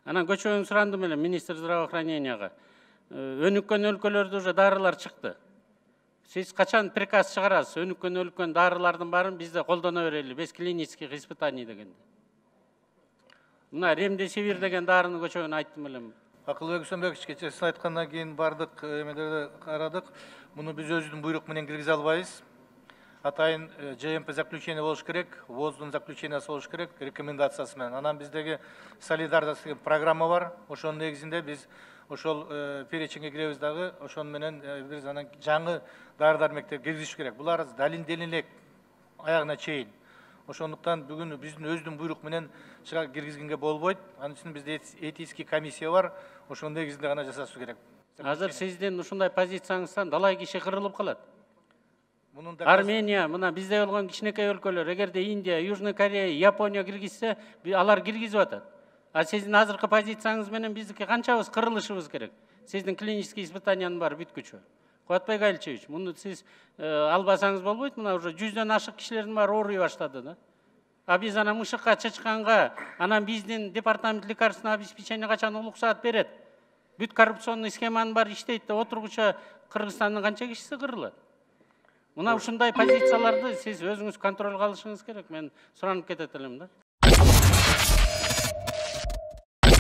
Анан көчөгөн сурандым эле министр здравоохраненияга. Өнүккөн өлкөлөрдө уже дарылар чыкты. Сиз качан приказ чыгарасыз? Өнүккөн дарылардын баарын бизде колдоно берели, без клинических испытаний дегенде. Мына ремдесивир деген дарыны көчөгөн айттым эле. Акылбек Үсөнбекович, кечээсин айткандан кийин бардык эмелерди карадык. Муну биз өзүбүздүн буйрук менен киргизе албайбыз. Атайын ЖМП заключение болуш керек, ВОЗдун заключениясы болуш керек, рекомендациясы менен. Анан биздеги солидарность деген программа бар. Ошонун негизинде биз ошол переченге киребиз дагы, ошонун менен биз анан жаңы дары-дармектерди киргизиш керек. Булар далилденген элек аягына чейин. Ошондуктан бүгүн биздин өзүбүздүн буйрук менен киргизгенге болбойт. Анын үчүн бизде этический комиссия бар. Ошонун негизинде гана жасашыбыз керек. Азыр сиздин ушундай позицияңыздан далай киши кырылып калат. Мунун да Армения, мына бизде болгон кичинекей өлкөлөр, эгерде Индия, Южный Корея, Япония киргизсе, алар киргизип атат. А сиздин азыркы позицияңыз менен биздики канчабыз кырылышыбыз керек? Сиздин клинический испытаниянын баары бүткүчү. Кубатбай Галичевич, муну сиз албасаңыз болбойт, мына уже 100дөн ашык кишилердин баары ооруй баштады да. А биз анан мышыкка, чычканга, анан биздин департамент лекарственного обеспечения качан улуксаат берет? Бүт коррупционный схеманын баары иштейт деп отургуча Кыргызстандын канча кишиси кырылат? Мына ушундай позицияларды сиз өзүңүз контролго алышыңыз керек. Мен суранып кетет элем да.